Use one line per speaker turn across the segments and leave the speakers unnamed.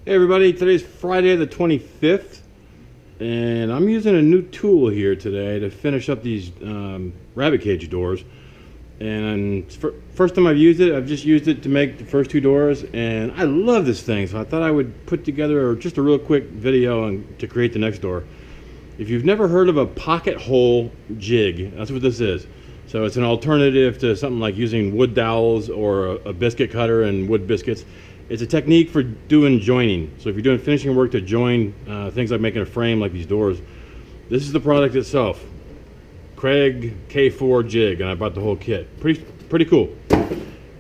Hey everybody, today's Friday the 25th, and I'm using a new tool here today to finish up these rabbit cage doors. And first time I've used it, I've just used it to make the first two doors, and I love this thing, so I thought I would put together just a real quick video to create the next door. If you've never heard of a pocket hole jig, that's what this is. So it's an alternative to something like using wood dowels or a biscuit cutter and wood biscuits. It's a technique for doing joining. So if you're doing finishing work to join things like making a frame like these doors, this is the product itself. Kreg K4 jig, and I bought the whole kit. Pretty cool.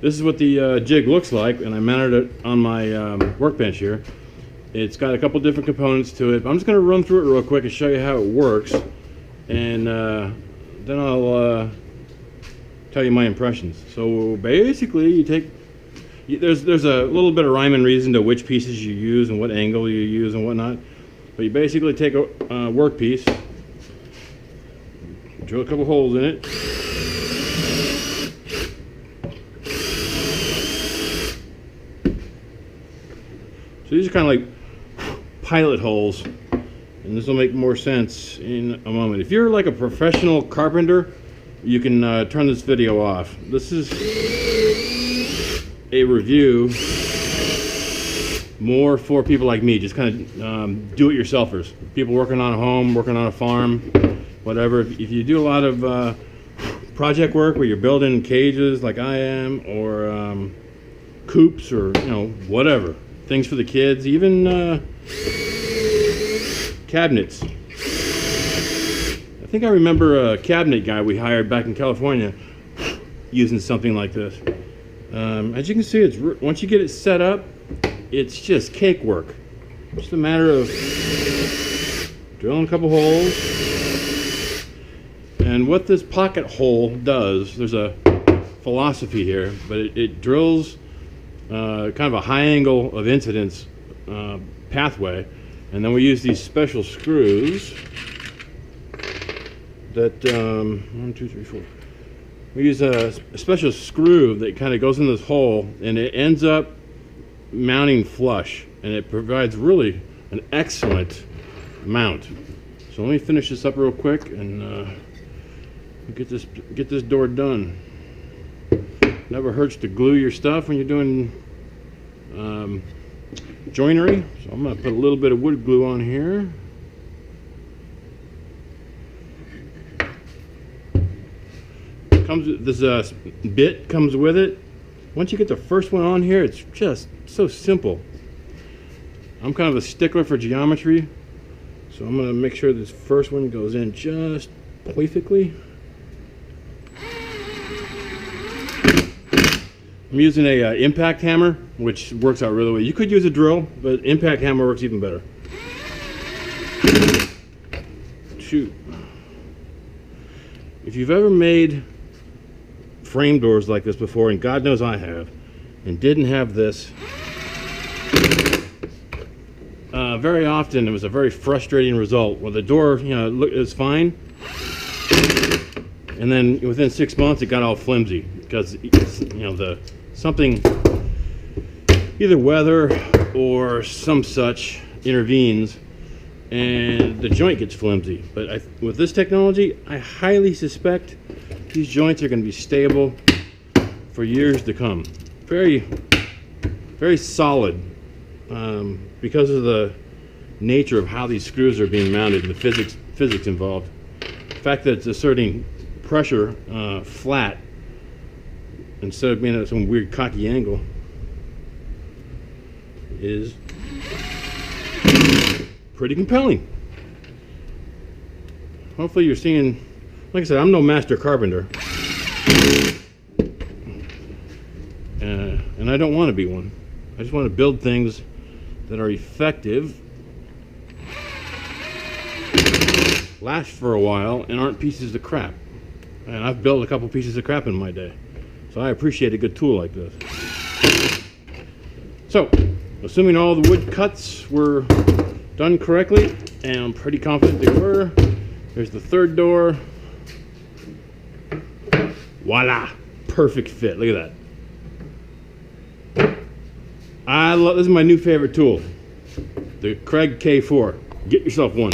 This is what the jig looks like, and I mounted it on my workbench here. It's got a couple different components to it, but I'm just going to run through it real quick and show you how it works, and then I'll tell you my impressions. So basically, you take there's a little bit of rhyme and reason to which pieces you use and what angle you use and whatnot. But you basically take a work piece, drill a couple holes in it, so these are kind of like pilot holes, and this will make more sense in a moment. If you're like a professional carpenter, you can turn this video off. This is a review more for people like me, just kind of do-it-yourselfers, people working on a home, working on a farm, whatever. If you do a lot of project work where you're building cages like I am, or coops, or whatever, things for the kids, even cabinets. I think I remember a cabinet guy we hired back in California using something like this. As you can see, once you get it set up, it's just cake work. Just a matter of drilling a couple holes. And what this pocket hole does, there's a philosophy here, but it drills kind of a high angle of incidence pathway, and then we use these special screws that 1, 2, 3, 4. We use a special screw that kind of goes in this hole, and it ends up mounting flush, and it provides really an excellent mount. So let me finish this up real quick and get this door done. Never hurts to glue your stuff when you're doing joinery. So I'm going to put a little bit of wood glue on here. This bit comes with it. Once you get the first one on here, it's just so simple. I'm kind of a stickler for geometry, so I'm going to make sure this first one goes in just perfectly. I'm using a impact hammer, which works out really well. You could use a drill, but impact hammer works even better. Shoot. If you've ever made frame doors like this before, and God knows I have, and didn't have this, very often it was a very frustrating result where the door, is fine, and then within 6 months it got all flimsy because something, either weather or some such, intervenes and the joint gets flimsy. But with this technology, I highly suspect these joints are going to be stable for years to come. Very, very solid, because of the nature of how these screws are being mounted and the physics involved. The fact that it's asserting pressure flat instead of being at some weird cocky angle is pretty compelling. Hopefully you're seeing. Like I said, I'm no master carpenter, and I don't want to be one. I just want to build things that are effective, last for a while, and aren't pieces of crap. And I've built a couple pieces of crap in my day, so I appreciate a good tool like this. So, assuming all the wood cuts were done correctly, and I'm pretty confident they were, there's the third door. Voila! Perfect fit. Look at that. This is my new favorite tool. The Kreg K4. Get yourself one.